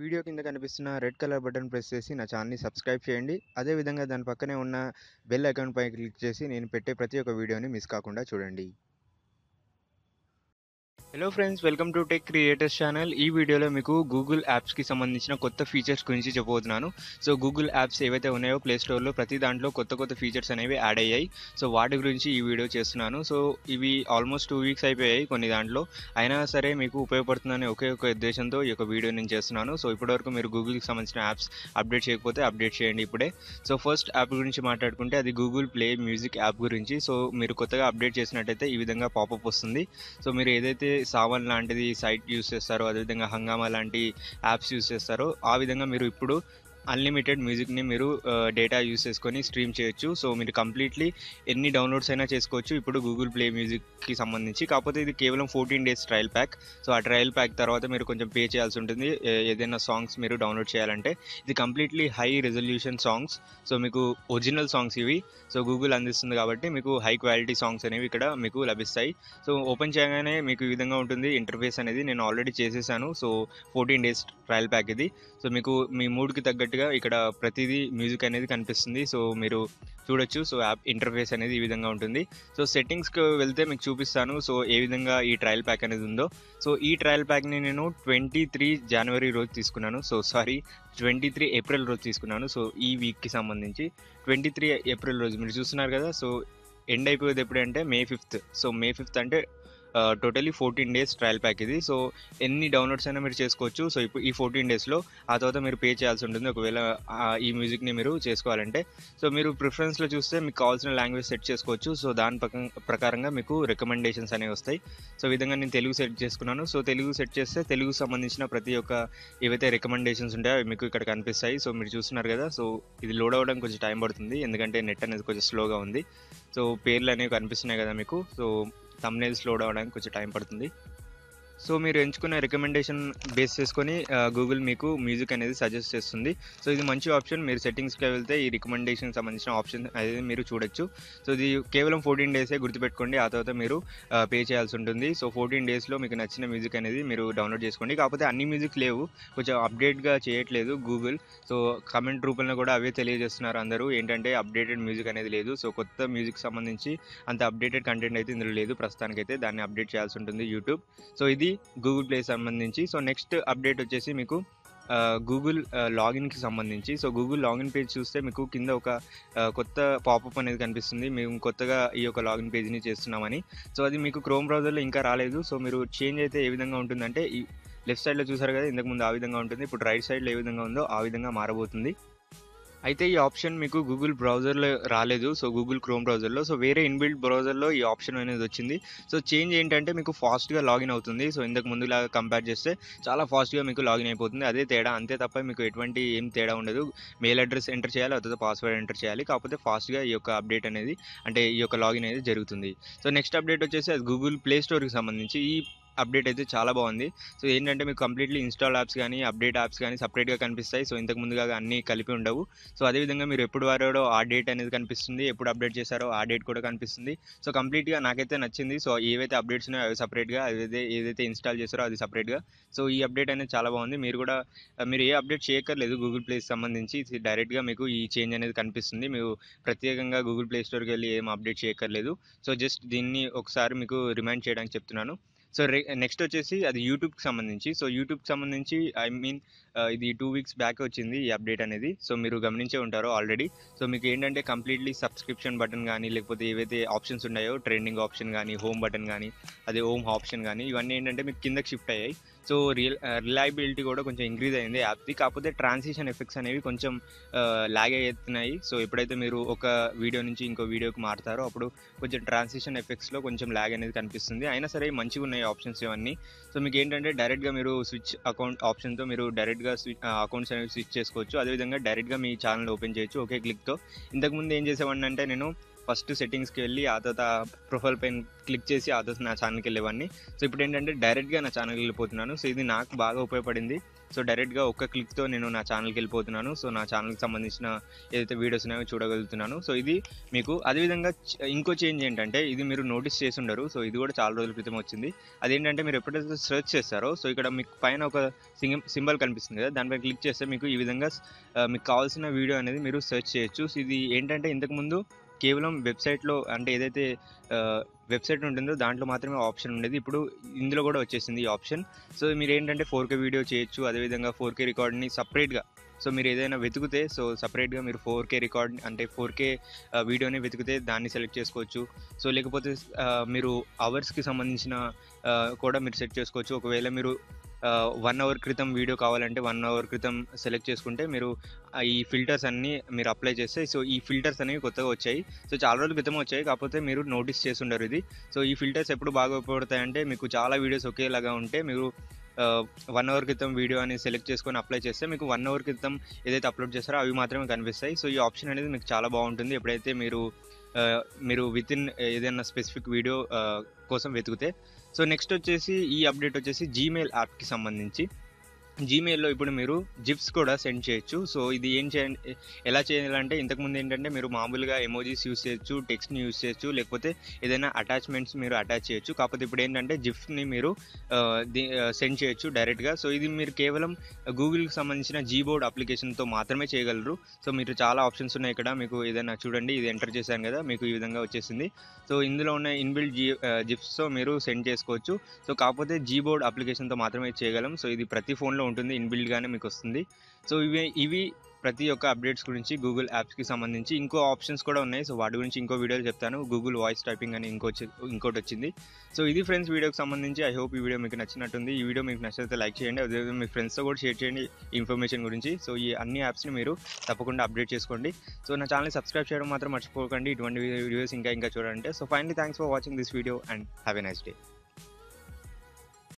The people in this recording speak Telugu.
వీడియో కింద కనిపిస్తున్న రెడ్ కలర్ బటన్ ప్రెస్ చేసి నా ఛానల్‌ని సబ్స్క్రైబ్ చేయండి. అదే విధంగా దాని పక్కనే ఉన్న బెల్ ఐకాన్ పై క్లిక్ చేసి నేను పెట్టే ప్రతి ఒక్క వీడియోని మిస్ కాకుండా చూడండి. Hello friends, welcome to tech creators channel. ఈ వీడియోలో మీకు గూగుల్ యాప్స్కి సంబంధించిన కొత్త ఫీచర్స్ గురించి చెప్పబోతున్నాను. సో గూగుల్ యాప్స్ ఏవైతే ఉన్నాయో ప్లే స్టోర్లో ప్రతి దాంట్లో కొత్త కొత్త ఫీచర్స్ అనేవి యాడ్ అయ్యాయి. సో వాటి గురించి ఈ వీడియో చేస్తున్నాను. సో ఇవి ఆల్మోస్ట్ 2 వీక్స్ అయిపోయాయి కొన్ని దాంట్లో. అయినా సరే మీకు ఉపయోగపడుతుందనే ఒకే ఒక ఉద్దేశంతో ఈ యొక్క వీడియో నేను చేస్తున్నాను. సో ఇప్పటివరకు మీరు గూగుల్కి సంబంధించిన యాప్స్ అప్డేట్ చేయకపోతే అప్డేట్ చేయండి ఇప్పుడే. సో ఫస్ట్ యాప్ గురించి మాట్లాడుకుంటే అది గూగుల్ ప్లే మ్యూజిక్ యాప్ గురించి. సో మీరు కొత్తగా అప్డేట్ చేసినట్టయితే ఈ విధంగా పాపప్ వస్తుంది. సో మీరు ఏదైతే సావన్ లాంటిది సైట్ యూస్ చేస్తారో, అదేవిధంగా హంగామా లాంటి యాప్స్ యూస్ చేస్తారో ఆ విధంగా మీరు ఇప్పుడు అన్లిమిటెడ్ మ్యూజిక్ని మీరు డేటా యూస్ చేసుకొని స్ట్రీమ్ చేయొచ్చు. సో మీరు కంప్లీట్లీ ఎన్ని డౌన్లోడ్స్ అయినా చేసుకోవచ్చు ఇప్పుడు గూగుల్ ప్లే మ్యూజిక్కి సంబంధించి. కాకపోతే ఇది కేవలం 14 డేస్ ట్రయల్ ప్యాక్. సో ఆ ట్రయల్ ప్యాక్ తర్వాత మీరు కొంచెం పే చేయాల్సి ఉంటుంది ఏదైనా సాంగ్స్ మీరు డౌన్లోడ్ చేయాలంటే. ఇది completely high resolution songs. So మీకు ఒరిజినల్ సాంగ్స్ ఇవి. సో గూగుల్ అందిస్తుంది కాబట్టి మీకు హై క్వాలిటీ సాంగ్స్ అనేవి ఇక్కడ మీకు లభిస్తాయి. సో ఓపెన్ చేయగానే మీకు ఈ విధంగా ఉంటుంది ఇంటర్ఫేస్ అనేది. నేను ఆల్రెడీ చేసేసాను. సో 14 డేస్ ట్రయల్ ప్యాక్ ఇది. సో మీకు మీ మూడ్కి తగ్గట్టుగా ఇక్కడ ప్రతిదీ మ్యూజిక్ అనేది కనిపిస్తుంది. సో మీరు చూడొచ్చు. సో యాప్ ఇంటర్ఫేస్ అనేది ఈ విధంగా ఉంటుంది. సో సెట్టింగ్స్కి వెళ్తే మీకు చూపిస్తాను సో ఏ విధంగా ఈ ట్రయల్ ప్యాక్ అనేది ఉందో. సో ఈ ట్రయల్ ప్యాక్ని నేను 23 జనవరి రోజు తీసుకున్నాను. సో 23 ఏప్రిల్ రోజు తీసుకున్నాను. సో ఈ వీక్కి సంబంధించి 23 ఏప్రిల్ రోజు మీరు చూస్తున్నారు కదా. సో ఎండ్ అయిపోయేది ఎప్పుడంటే May 5th. So May 5th అంటే టోటలీ 14 డేస్ ట్రయల్ ప్యాక్ ఇది. సో ఎన్ని డౌన్లోడ్స్ అయినా మీరు చేసుకోవచ్చు. సో ఇప్పుడు ఈ 14 డేస్లో ఆ తర్వాత మీరు పే చేయాల్సి ఉంటుంది ఒకవేళ ఈ మ్యూజిక్ని మీరు చేసుకోవాలంటే. సో మీరు ప్రిఫరెన్స్లో చూస్తే మీకు కావాల్సిన లాంగ్వేజ్ సెట్ చేసుకోవచ్చు. సో దాని ప్రకారంగా మీకు రికమెండేషన్స్ అనేవి వస్తాయి. సో ఈ విధంగా నేను తెలుగు సెట్ చేసుకున్నాను. సో తెలుగు సెట్ చేస్తే తెలుగుకు సంబంధించిన ప్రతి ఒక్క ఏవైతే రికమెండేషన్స్ ఉంటాయో అవి మీకు ఇక్కడ కనిపిస్తాయి. సో మీరు చూస్తున్నారు కదా. సో ఇది లోడ్ అవ్వడం కొంచెం టైం పడుతుంది ఎందుకంటే నెట్ అనేది కొంచెం స్లోగా ఉంది. సో పేర్లు అనేవి కనిపిస్తున్నాయి కదా మీకు. సో థంబ్నెయిల్స్ లోడ్ అవ్వడానికి కొంచెం టైం పడుతుంది. సో మీరు ఎంచుకున్న రికమెండేషన్ బేస్ చేసుకొని గూగుల్ మీకు మ్యూజిక్ అనేది సజెస్ట్ చేస్తుంది. సో ఇది మంచి ఆప్షన్. మీరు సెట్టింగ్స్కి వెళ్తే ఈ రికమెండేషన్కి సంబంధించిన ఆప్షన్ అనేది మీరు చూడొచ్చు. సో ఇది కేవలం 14 డేసే గుర్తుపెట్టుకోండి. ఆ తర్వాత మీరు పే చేయాల్సి ఉంటుంది. సో 14 డేస్లో మీకు నచ్చిన మ్యూజిక్ అనేది మీరు డౌన్లోడ్ చేసుకోండి. కాకపోతే అన్ని మ్యూజిక్ లేవు, కొంచెం అప్డేట్గా చేయట్లేదు గూగుల్. సో కమెంట్ రూపంలో కూడా అవే తెలియజేస్తున్నారు అందరూ ఏంటంటే అప్డేటెడ్ మ్యూజిక్ అనేది లేదు. సో కొత్త మ్యూజిక్ సంబంధించి అంత అప్డేటెడ్ కంటెంట్ అయితే ఇందులో లేదు ప్రస్తుతానికైతే. దాన్ని అప్డేట్ చేయాల్సి ఉంటుంది యూట్యూబ్. సో ఇది గూగుల్ ప్లే సంబంధించి. సో నెక్స్ట్ అప్డేట్ వచ్చేసి మీకు గూగుల్ లాగిన్కి సంబంధించి. సో గూగుల్ లాగిన్ పేజ్ చూస్తే మీకు కింద ఒక కొత్త పాపప్ అనేది కనిపిస్తుంది. మేము కొత్తగా ఈ యొక్క లాగిన్ పేజ్ని చేస్తున్నామని. సో అది మీకు క్రోమ్ బ్రౌజర్లో ఇంకా రాలేదు. సో మీరు చేంజ్ అయితే ఏ విధంగా ఉంటుందంటే ఈ లెఫ్ట్ సైడ్లో చూసారు కదా ఇంతకుముందు ఆ విధంగా ఉంటుంది. ఇప్పుడు రైట్ సైడ్లో ఏ విధంగా ఉందో ఆ విధంగా మారబోతుంది. అయితే ఈ ఆప్షన్ మీకు గూగుల్ బ్రౌజర్లో రాలేదు. సో గూగుల్ క్రోమ్ బ్రౌజర్లో. సో వేరే ఇన్బిల్ట్ బ్రౌజర్లో ఈ ఆప్షన్ అనేది వచ్చింది. సో చేంజ్ ఏంటంటే మీకు ఫాస్ట్గా లాగిన్ అవుతుంది. సో ఇంతకు ముందులాగా కంపేర్ చేస్తే చాలా ఫాస్ట్గా మీకు లాగిన్ అయిపోతుంది. అదే తేడా, అంతే తప్ప మీకు ఎటువంటి ఏం తేడా ఉండదు. మెయిల్ అడ్రస్ ఎంటర్ చేయాలి, అదే పాస్వర్డ్ ఎంటర్ చేయాలి. కాకపోతే ఫాస్ట్గా ఈ యొక్క అప్డేట్ అనేది అంటే ఈ యొక్క లాగిన్ అనేది జరుగుతుంది. సో నెక్స్ట్ అప్డేట్ వచ్చేసి అది గూగుల్ ప్లే స్టోర్కి సంబంధించి. ఈ అప్డేట్ అయితే చాలా బాగుంది. సో ఏంటంటే మీకు కంప్లీట్లీ ఇన్స్టాల్ యాప్స్ కానీ అప్డేట్ యాప్స్ కానీ సపరేట్గా కనిపిస్తాయి. సో ఇంతకు ముందుగా అన్నీ కలిపి ఉండవు. సో అదేవిధంగా మీరు ఎప్పుడు వాడారో ఆ డేట్ అనేది కనిపిస్తుంది, ఎప్పుడు అప్డేట్ చేశారో ఆ డేట్ కూడా కనిపిస్తుంది. సో కంప్లీట్గా నాకైతే నచ్చింది. సో ఏవైతే అప్డేట్స్ ఉన్నాయో అవి సపరేట్గా, ఏదైతే ఇన్స్టాల్ చేశారో అది సపరేట్గా. సో ఈ అప్డేట్ అనేది చాలా బాగుంది. మీరు కూడా మీరు ఏ అప్డేట్ చేయక్కర్లేదు గూగుల్ ప్లేకి సంబంధించి. డైరెక్ట్గా మీకు ఈ చేంజ్ అనేది కనిపిస్తుంది. మీరు ప్రత్యేకంగా గూగుల్ ప్లే స్టోర్కి వెళ్ళి ఏం అప్డేట్ చేయక్కర్లేదు. సో జస్ట్ దీన్ని ఒకసారి మీకు రిమైండ్ చేయడానికి చెప్తున్నాను. సో నెక్స్ట్ వచ్చేసి అది యూట్యూబ్కి సంబంధించి. సో యూట్యూబ్కి సంబంధించి ఇది 2 వీక్స్ బ్యాక్ వచ్చింది ఈ అప్డేట్ అనేది. సో మీరు గమనించే ఉంటారో ఆల్రెడీ. సో మీకు ఏంటంటే కంప్లీట్లీ సబ్స్క్రిప్షన్ బటన్ కానీ లేకపోతే ఏవైతే ఆప్షన్స్ ఉన్నాయో ట్రెండింగ్ ఆప్షన్ కానీ హోమ్ బటన్ కానీ అదే హోమ్ ఆప్షన్ కానీ ఇవన్నీ ఏంటంటే మీకు కిందకి షిఫ్ట్ అయ్యాయి. సో రిలయబిలిటీ కూడా కొంచెం ఇంక్రీజ్ అయింది యాప్ది. కాకపోతే ట్రాన్సిషన్ ఎఫెక్ట్స్ అనేవి కొంచెం లాగ్ అవుతున్నాయి. సో ఎప్పుడైతే మీరు ఒక వీడియో నుంచి ఇంకో వీడియోకి మారుతారో అప్పుడు కొంచెం ట్రాన్సిషన్ ఎఫెక్ట్స్లో కొంచెం లాగ్ అనేది కనిపిస్తుంది. అయినా సరే మంచిగా ఉన్నాయి ఆప్షన్స్ ఇవన్నీ. సో మీకు ఏంటంటే డైరెక్ట్గా మీరు స్విచ్ అకౌంట్ ఆప్షన్తో మీరు డైరెక్ట్గా అకౌంట్స్ అనేవి స్విచ్ చేసుకోవచ్చు. అదేవిధంగా డైరెక్ట్గా మీ ఛానల్ ఓపెన్ చేయొచ్చు ఒకే క్లిక్తో. ఇంతకుముందు ఏం చేసేవాడిని అంటే నేను ఫస్ట్ సెట్టింగ్స్కి వెళ్ళి ఆ తర్వాత ప్రొఫైల్ పైన క్లిక్ చేసి ఆ తర్వాత నా ఛానల్కి వెళ్ళేవాడిని. సో ఇప్పుడు ఏంటంటే డైరెక్ట్గా నా ఛానల్కి వెళ్ళిపోతున్నాను. సో ఇది నాకు బాగా ఉపయోగపడింది. సో డైరెక్ట్గా ఒక్క క్లిక్తో నేను నా ఛానల్కి వెళ్ళిపోతున్నాను. సో నా ఛానల్కి సంబంధించిన ఏదైతే వీడియోస్ ఉన్నాయో చూడగలుగుతున్నాను. సో ఇది మీకు అదేవిధంగా ఇంకో చేంజ్ ఏంటంటే, ఇది మీరు నోటీస్ చేసి ఉండరు. సో ఇది కూడా చాలా రోజుల క్రితం వచ్చింది. అదేంటంటే, మీరు ఎప్పుడైతే సెర్చ్ చేస్తారో సో ఇక్కడ మీకు పైన ఒక సింబల్ కనిపిస్తుంది కదా, దానిపై క్లిక్ చేస్తే మీకు ఈ విధంగా మీకు కావాల్సిన వీడియో అనేది మీరు సెర్చ్ చేయొచ్చు. సో ఇది ఏంటంటే, ఇంతకుముందు కేవలం వెబ్సైట్లో అంటే ఏదైతే వెబ్సైట్ ఉంటుందో దాంట్లో మాత్రమే ఆప్షన్ ఉండేది. ఇప్పుడు ఇందులో కూడా వచ్చేసింది ఈ ఆప్షన్. సో మీరు ఏంటంటే 4K వీడియో చేయొచ్చు. అదేవిధంగా 4K రికార్డ్ని సపరేట్గా సో మీరు ఏదైనా వెతికితే సో సపరేట్గా మీరు 4K రికార్డ్ అంటే 4K వీడియోని వెతికితే దాన్ని సెలెక్ట్ చేసుకోవచ్చు. సో లేకపోతే మీరు అవర్స్కి సంబంధించిన కూడా మీరు సెట్ చేసుకోవచ్చు. ఒకవేళ మీరు 1 అవర్ క్రితం వీడియో కావాలంటే 1 అవర్ క్రితం సెలెక్ట్ చేసుకుంటే మీరు ఈ ఫిల్టర్స్ అన్నీ మీరు అప్లై చేస్తే సో ఈ ఫిల్టర్స్ అనేవి కొత్తగా వచ్చాయి. సో చాలా రోజుల క్రితం వచ్చాయి, కాకపోతే మీరు నోటీస్ చేసి ఉండరు ఇది. సో ఈ ఫిల్టర్స్ ఎప్పుడు బాగా ఉపయోగపడతాయంటే, మీకు చాలా వీడియోస్ ఒకేలాగా ఉంటే మీరు 1 అవర్ క్రితం వీడియో అని సెలెక్ట్ చేసుకొని అప్లై చేస్తే మీకు 1 అవర్ క్రితం ఏదైతే అప్లోడ్ చేస్తారో అవి మాత్రమే కనిపిస్తాయి. సో ఈ ఆప్షన్ అనేది మీకు చాలా బాగుంటుంది ఎప్పుడైతే మీరు వితిన్ ఏదైనా స్పెసిఫిక్ వీడియో కోసం వెతికితే. సో నెక్స్ట్ వచ్చేసి ఈ అప్డేట్ వచ్చేసి జీమెయిల్ యాప్కి సంబంధించి. జీమెయిల్లో ఇప్పుడు మీరు జిప్స్ కూడా సెండ్ చేయొచ్చు. సో ఇది ఎలా చేయాలంటే, ఇంతకుముందు ఏంటంటే మీరు మామూలుగా ఎమోజీస్ యూస్ చేయొచ్చు, టెక్స్ట్ని యూస్ చేయొచ్చు, లేకపోతే ఏదైనా అటాచ్మెంట్స్ మీరు అటాచ్ చేయొచ్చు. కాకపోతే ఇప్పుడు ఏంటంటే జిప్స్ని మీరు సెండ్ చేయొచ్చు డైరెక్ట్గా. సో ఇది మీరు కేవలం గూగుల్కి సంబంధించిన జీబోర్డ్ అప్లికేషన్తో మాత్రమే చేయగలరు. సో మీరు చాలా ఆప్షన్స్ ఉన్నాయి ఇక్కడ. మీకు ఏదైనా చూడండి, ఇది ఎంటర్ చేశాను కదా, మీకు ఈ విధంగా వచ్చేసింది. సో ఇందులో ఉన్న ఇన్బిల్డ్ జిప్స్తో మీరు సెండ్ చేసుకోవచ్చు. సో కాకపోతే జీబోర్డ్ అప్లికేషన్తో మాత్రమే చేయగలం. సో ఇది ప్రతి ఫోన్లో ఉంటుంది, ఇన్బిల్డ్గానే మీకు వస్తుంది. సో ఇవి ప్రతి ఒక్క అప్డేట్స్ గురించి గూగుల్ యాప్స్కి సంబంధించి. ఇంకో ఆప్షన్స్ కూడా ఉన్నాయి. సో వాటి గురించి ఇంకో వీడియోలో చెప్తాను. గూగుల్ వాయిస్ టైపింగ్ అని ఇంకోటి వచ్చింది. సో ఇది ఫ్రెండ్స్ వీడియోకి సంబంధించి. ఐ హోప్ ఈ వీడియో మీకు నచ్చినట్టుంది. ఈ వీడియో మీకు నచ్చితే లైక్ చేయండి. అదేవిధంగా మీ ఫ్రెండ్స్తో కూడా షేర్ చేయండి ఇన్ఫర్మేషన్ గురించి. సో ఈ అన్ని యాప్స్ని మీరు తప్పకుండా అప్డేట్ చేసుకోండి. సో నా ఛానల్ని సబ్స్క్రైబ్ చేయడం మాత్రం మర్చిపోకండి, ఇటువంటి వీడియోస్ ఇంకా చూడాలంటే. So finally thanks for watching this video and have a nice day.